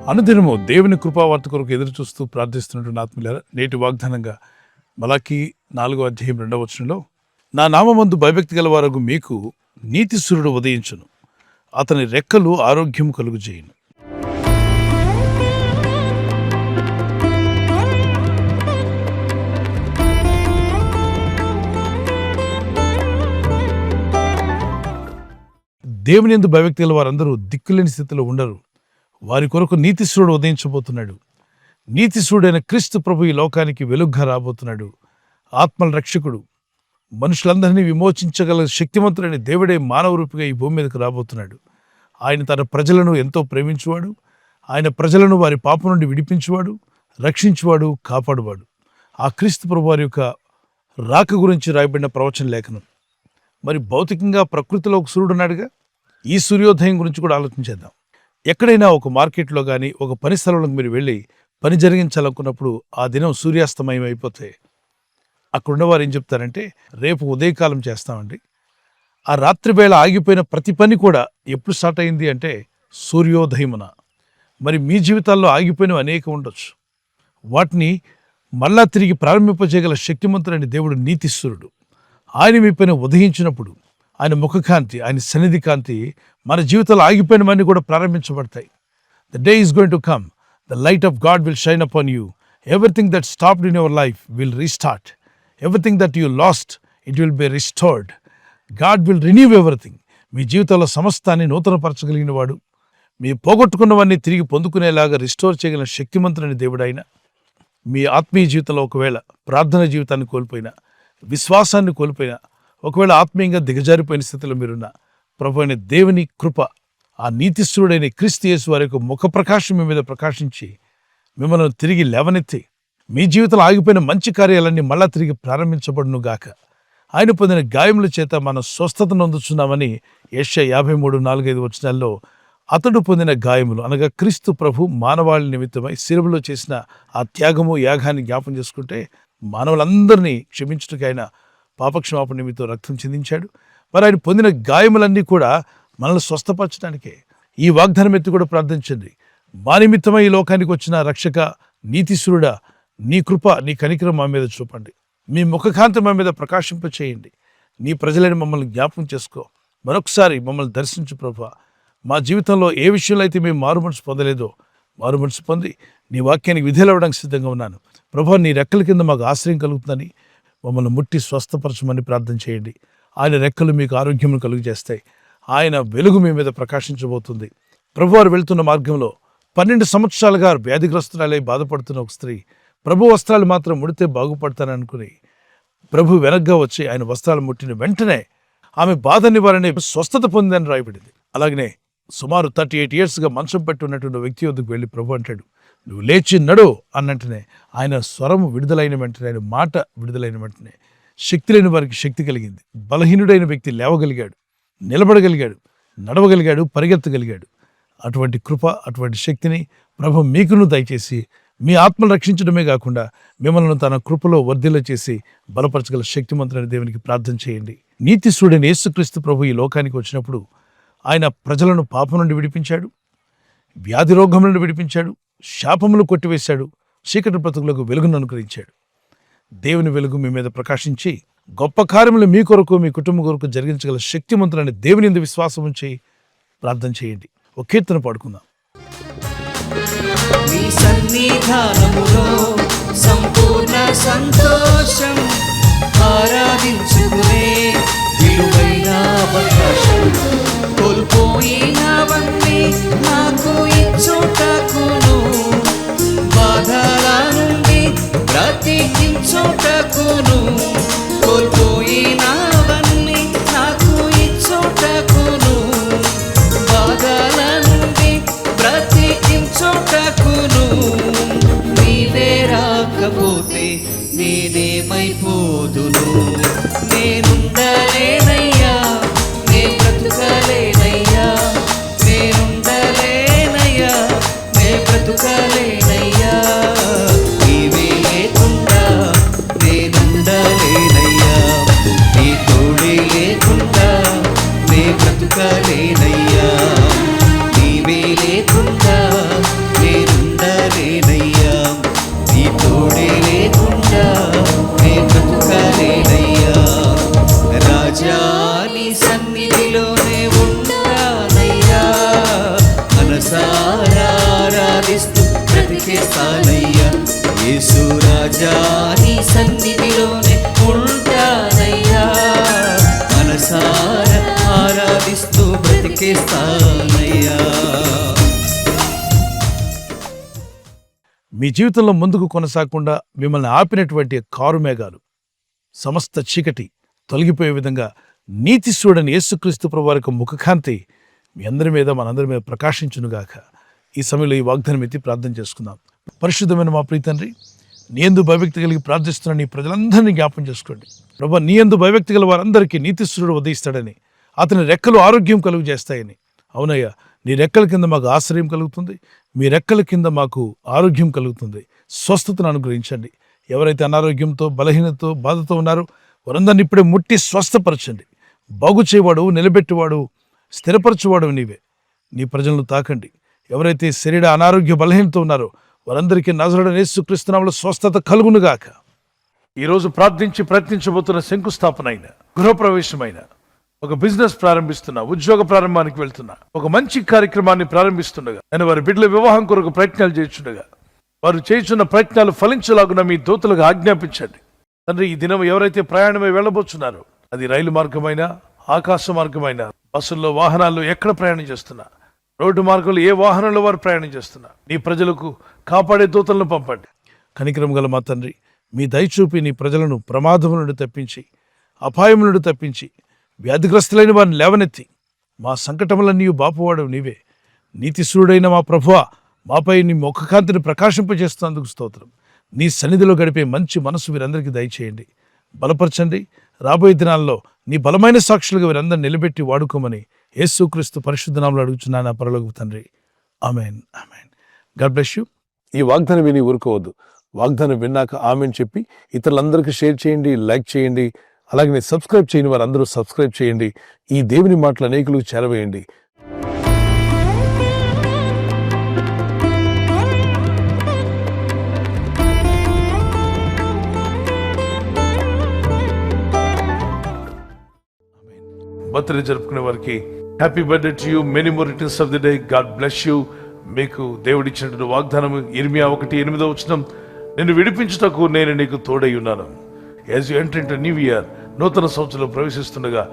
అనుదినము దేవుని కృపావార్త కొరకు ఎదురు చూస్తూ ప్రార్థిస్తున్నటువంటి ఆత్మీయులారా, నేటి వాగ్దానంగా మలాకీ 4:2 నా నామమందు భయభక్తి గల వారగు మీకు నీతి సూర్యుడు ఉదయించును, అతని రెక్కలు ఆరోగ్యం కలుగుజేయును. దేవుని యందు భయభక్తి గల వారందరూ దిక్కులేని స్థితిలో ఉండరు. వారి కొరకు నీతిశూరుడు ఉదయించబోతున్నాడు. నీతిశూరుడైన క్రీస్తు ప్రభు ఈ లోకానికి వెలుగ్గా రాబోతున్నాడు. ఆత్మల రక్షకుడు, మనుషులందరినీ విమోచించగల శక్తివంతుడైన దేవుడే మానవ రూపిగా ఈ భూమి మీదకు రాబోతున్నాడు. ఆయన తన ప్రజలను ఎంతో ప్రేమించువాడు. ఆయన ప్రజలను వారి పాపం నుండి విడిపించువాడు, రక్షించువాడు, కాపాడువాడు. ఆ క్రీస్తు ప్రభు వారి యొక్క రాక గురించి రాయబడిన ప్రవచన లేఖనం. మరి భౌతికంగా ప్రకృతిలో ఒక సూర్యుడు ఉన్నాడుగా, ఈ సూర్యోదయం గురించి కూడా ఆలోచించేద్దాం. ఎక్కడైనా ఒక మార్కెట్లో కానీ ఒక పని స్థలంలోకి మీరు వెళ్ళి పని జరిగించాలనుకున్నప్పుడు ఆ దినం సూర్యాస్తమయం అయిపోతే అక్కడ ఉన్నవారు ఏం చెప్తారంటే, రేపు ఉదయకాలం చేస్తామండి. ఆ రాత్రి వేళ ఆగిపోయిన ప్రతి పని కూడా ఎప్పుడు స్టార్ట్ అయింది అంటే సూర్యోదయమున. మరి మీ జీవితాల్లో ఆగిపోయినవి అనేకం ఉండొచ్చు. వాటిని మళ్ళా తిరిగి ప్రారంభింపజేయగల శక్తిమంతుడైన దేవుడు నీతిశూరుడు. ఆయన మీ పైన ఉదయించినప్పుడు ఆయన ముఖకాంతి, ఆయన సన్నిధి కాంతి మన జీవితంలో ఆగిపోయినవన్నీ కూడా ప్రారంభించబడతాయి. The day is going to come, the light of God will shine upon you. Everything that stopped in your life will restart. Everything that you lost it will be restored. God will renew everything. మీ జీవితంలో సమస్తాన్ని నూతనపరచగలిగిన వాడు, మీ పోగొట్టుకున్నవన్నీ తిరిగి పొందుకునేలాగా restore చేయగలిగిన శక్తిమంతుడైన దేవుడు ఆయన. మీ ఆత్మీయ జీవితంలో ఒకవేళ ప్రార్థన జీవితాన్ని కోల్పోయినా, విశ్వాసాన్ని కోల్పోయినా, ఒకవేళ ఆత్మీయంగా దిగజారిపోయిన స్థితిలో మీరున్న ప్రభు అయిన దేవుని కృప, ఆ నీతిశూరుడైన క్రీస్తు యేసు వారి యొక్క ముఖ ప్రకాశం మీ మీద ప్రకాశించి మిమ్మల్ని తిరిగి లేవనెత్తి మీ జీవితంలో ఆగిపోయిన మంచి కార్యాలన్నీ మళ్ళా తిరిగి ప్రారంభించబడును గాక. ఆయన పొందిన గాయముల చేత మనం స్వస్థతను అందుచున్నామని యెషయా 53:4-5 అతడు పొందిన గాయములు అనగా క్రీస్తు ప్రభు మానవాళి నిమిత్తమై శిలువలో చేసిన ఆ త్యాగము, యాగాన్ని జ్ఞాపం చేసుకుంటే మానవులందరినీ క్షమించుటకు ఆయన పాపక్షమాపణ నిమిత్తం రక్తం చిందించాడు. మరి ఆయన పొందిన గాయములన్నీ కూడా మనల్ని స్వస్థపరచడానికే. ఈ వాగ్దానం ఎత్తి కూడా ప్రార్థించండి. మా నిమిత్తమై ఈ లోకానికి వచ్చిన రక్షక నీతిశూరుడా, నీ కృప, నీ కనికరం మా మీద చూపండి. మీ ముఖకాంతి మా మీద ప్రకాశింపచేయండి. నీ ప్రజలని మమ్మల్ని జ్ఞాపకం చేసుకో. మరొకసారి మమ్మల్ని దర్శించు ప్రభువా. మా జీవితంలో ఏ విషయంలో అయితే మేము మారుమనసు పొందలేదో మారుమనసు పొంది నీ వాక్యానికి విధేయులవ్వడానికి సిద్ధంగా ఉన్నాను. ప్రభువా, నీ రెక్కల కింద మాకు ఆశ్రయం కలుగుతుందని మమ్మల్ని ముట్టి స్వస్థపరచమని ప్రార్థన చేయండి. ఆయన రెక్కలు మీకు ఆరోగ్యం కలుగు చేస్తాయి. ఆయన వెలుగు మీ మీద ప్రకాశించబోతుంది. ప్రభువారు వెళ్తున్న మార్గంలో 12 సంవత్సరాలుగా వ్యాధిగ్రస్తురాలై బాధపడుతున్న ఒక స్త్రీ ప్రభు వస్త్రాలు మాత్రం ముడితే బాగుపడతాననుకుని ప్రభు వెనగ్గా వచ్చి ఆయన వస్త్రాలు ముట్టిన వెంటనే ఆమె బాధ నివారణ స్వస్థత పొందిందని రాయబడింది. అలాగనే సుమారు 38 yearsగా మంచం పెట్టి ఉన్నటువంటి వ్యక్తి వద్దకు వెళ్ళి ప్రభు అంటాడు, నువ్వు లేచి నడు అన్నట్టునే ఆయన స్వరం విడుదలైన వెంటనే, ఆయన మాట విడుదలైన వెంటనే శక్తి లేని వారికి శక్తి కలిగింది. బలహీనుడైన వ్యక్తి లేవగలిగాడు, నిలబడగలిగాడు, నడవగలిగాడు, పరిగెత్తగలిగాడు. అటువంటి కృప, అటువంటి శక్తిని ప్రభు మీకును దయచేసి మీ ఆత్మను రక్షించడమే కాకుండా మిమ్మల్ని తన కృపలో వర్ధిల్ల చేసి బలపరచగల శక్తిమంతుడైన దేవునికి ప్రార్థన చేయండి. నీతిశూరుడైన యేసుక్రీస్తు ప్రభు ఈ లోకానికి వచ్చినప్పుడు ఆయన ప్రజలను పాపం నుండి విడిపించాడు, వ్యాధి రోగం నుండి విడిపించాడు, శాపములు కొట్టివేశాడు, చీకటి బ్రతుకులకు వెలుగును అనుగ్రహించాడు. దేవుని వెలుగు మీ మీద ప్రకాశించి గొప్ప కార్యములు మీ కొరకు, మీ కుటుంబం కొరకు జరిగించగల శక్తిమంతులైన దేవుని యందు విశ్వాసం ఉంచి ప్రార్థన చేయండి. ఒక కీర్తన పాడుకుందాం. మీ సన్నిధానములో సంపూర్ణ సంతోషం, ఆరాధించుకునే విలువైన అవకాశం, కోల్పోయినవన్నీ నాకు ఇచ్చుటకును, బాధల నుండి బ్రతికించుటకును, కోల్పోయినవన్నీ నాకు ఇచ్చుటకును, బాధల నుండి బ్రతికించుటకును, నీవే రాకపోతే నేనేమైపోదును, నేనుండలేనయ్యా, నే బ్రతుకలేనయ్యా, నేనుండలేనయ్యా, నే బ్రతుకలేనయ్యా, నీవే లేకుండా నేనుండలేనయ్యా, నీ తోడే లేకుండా నే బ్రతుకలేనయ్యా, నీవే లేకుండా నే సన్నిధిలోనే ఉంటానయ్యా, మనసారా ఆరాధిస్తూ బ్రతికేస్తానయ్యా. మీ జీవితంలో ముందుకు కొనసాగకుండా మిమ్మల్ని ఆపినటువంటి కారు మేఘాలు, సమస్త చీకటి తొలగిపోయే విధంగా నీతి సూడని యేసుక్రీస్తు ప్రభువారి యొక్క ముఖకాంతి మీ అందరి మీద మనందరి మీద ప్రకాశించునుగాక. ఈ సమయంలో ఈ వాగ్దానం ఎత్తి ప్రార్థన చేసుకుందాం. పరిశుద్ధమైన మా ప్రియ తండ్రి, నీ యందు భయభక్తి కలిగి ప్రార్థిస్తున్న నీ ప్రజలందరినీ జ్ఞాపం చేసుకోండి. ప్రభు, నీ యందు భయభక్తి గల వారందరికీ నీతిశ్వరుడు ఉదయిస్తాడని, అతని రెక్కలు ఆరోగ్యం కలుగు చేస్తాయని. అవునయ్యా, నీ రెక్కల కింద మాకు ఆశ్రయం కలుగుతుంది, మీ రెక్కల కింద మాకు ఆరోగ్యం కలుగుతుంది. స్వస్థతను అనుగ్రహించండి. ఎవరైతే అనారోగ్యంతో, బలహీనతో, బాధతో ఉన్నారో వారందరినీ ఇప్పుడే ముట్టి స్వస్థపరచండి. బాగు చేయవాడు, నిలబెట్టువాడు, స్థిరపరచువాడు నీవే. నీ ప్రజలను తాకండి. ఎవరైతే శరీర అనారోగ్య బలహీనతో ఉన్నారో వారందరికీ నజరేయుడైన యేసుక్రీస్తు నామములో స్వస్థత కలుగునుగాక. ఈరోజు ప్రార్థించి ప్రయత్నించబోతున్న శంకుస్థాపన అయిన, గృహప్రవేశమైన, ఒక బిజినెస్ ప్రారంభిస్తున్నా, ఉద్యోగ ప్రారంభానికి వెళ్తున్నా, ఒక మంచి కార్యక్రమాన్ని ప్రారంభిస్తుండగా, నేను వారి బిడ్డల వివాహం కొరకు ప్రయత్నాలు చేస్తుండగా, వారు చేస్తున్న ప్రయత్నాలు ఫలించలాగున మీ దూతలకు ఆజ్ఞాపించండి. తండ్రి, ఈ దినం ఎవరైతే ప్రయాణమై వెళ్ళబోతున్నారో, అది రైలు మార్గమైనా, ఆకాశ మార్గమైనా, బస్సుల్లో, వాహనాల్లో ఎక్కడ ప్రయాణం చేస్తున్నా, రోడ్డు మార్గంలో ఏ వాహనంలో వారు ప్రయాణం చేస్తున్నా, నీ ప్రజలకు కాపాడే దూతలను పంపండి. కనికరం గల మా తండ్రి, మీ దయచూపి నీ ప్రజలను ప్రమాదం నుండి తప్పించి, అపాయం నుండి తప్పించి, వ్యాధిగ్రస్తులైన వారిని లేవనెత్తి, మా సంకటములన్నీ బాపువాడు నీవే. నీతిశూరుడైన మా ప్రభువా, మాపై నీ ముఖకాంతిని ప్రకాశింపజేస్తున్నందుకు స్తోత్రం. నీ సన్నిధిలో గడిపే మంచి మనసు వీరందరికీ దయచేయండి, బలపరచండి. రాబోయే దినాల్లో నీ బలమైన సాక్షులుగా వీరందరిని నిలబెట్టి వాడుకోమని యేసుక్రీస్తు పరిశుద్ధ నామములో అడుగుచున్నాను నా పరలోకపు తండ్రి. Amen, amen. God bless you. ఈ వాగ్దానం విని ఊరుకోవద్దు. వాగ్దానం విన్నాక ఆమెన్ చెప్పి ఇతరులందరికీ షేర్ చేయండి, లైక్ చేయండి. అలాగే సబ్స్క్రైబ్ చేయని వారందరూ సబ్స్క్రైబ్ చేయండి. ఈ దేవుని మాటలు అనేకులకు చేరవేయండి. బర్త్డే జరుపుకునే వారికి happy birthday to you, many more returns of the day. God bless you. మీకు దేవుడిచ్చినటువంటి వాగ్దానం ఇర్మియా 1:8 నిన్ను విడిపించుటకు నేను నీకు తోడై ఉన్నాను. As you enter into new year, నూతన సంవత్సరంలో ప్రవేశిస్తుండగా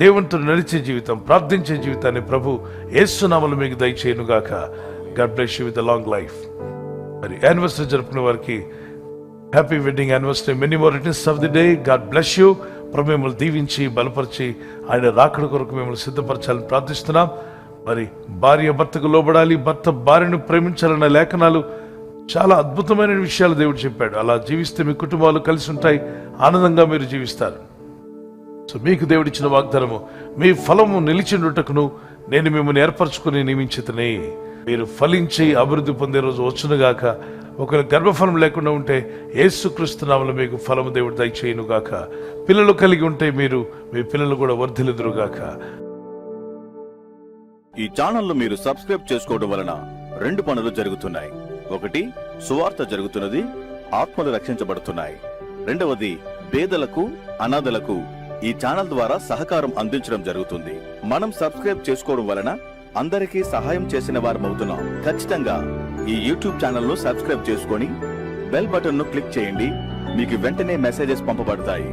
దేవునితో నడిచే జీవితం, ప్రార్థించే జీవితాన్ని ప్రభు యేసు నామములో మీకు దయచేయునుగాక. God bless you with a long life. మరి యానివర్సరీ జరుపుకునే వారికి happy wedding anniversary, many more returns of the day. God bless you. ప్రభు మిమ్మల్ని దీవించి బలపరిచి ఆయన రాకడ కొరకు మిమ్మల్ని సిద్ధపరచాలని ప్రార్థిస్తున్నాం. మరి భార్య భర్తకు లోబడాలి, భర్త భార్యను ప్రేమించాలన్న లేఖనాలు చాలా అద్భుతమైన విషయాలు దేవుడు చెప్పాడు. అలా జీవిస్తే మీ కుటుంబాలు కలిసి ఉంటాయి, ఆనందంగా మీరు జీవిస్తారు. సో మీకు దేవుడిచ్చిన వాగ్దానము, మీ ఫలము నిలిచిండుటకును నేను మిమ్మల్ని ఏర్పరచుకుని నియమించితనే. మీరు ఫలించి అభివృద్ధి పొందే రోజు వచ్చునుగాక. ఒకవేళ గర్భఫలం లేకుండా ఉంటే యేసుక్రీస్తు నామములో మీకు ఫలము దేవుడు దయచేయునుగాక. పిల్లలు కలిగి ఉంటే మీరు మీ పిల్లలు కూడా వర్ధిల్లుదురుగాక. ఈ ఛానల్ను మీరు సబ్స్క్రైబ్ చేసుకోవడం వలన 2 పనులు జరుగుతున్నాయి. ఒకటి, సువార్త జరుగుతున్నది, ఆత్మలు రక్షించబడుతున్నాయి. రెండవది, పేదలకు, అనాథలకు ఈ ఛానల్ ద్వారా సహకారం అందించడం జరుగుతుంది. మనం సబ్స్క్రైబ్ చేసుకోవడం వలన అందరికీ సహాయం చేసిన వారమవుతున్నాం. ఖచ్చితంగా ఈ యూట్యూబ్ ఛానల్ను సబ్స్క్రైబ్ చేసుకొని బెల్ బటన్ను క్లిక్ చేయండి. మీకు వెంటనే మెసేజెస్ పంపబడతాయి.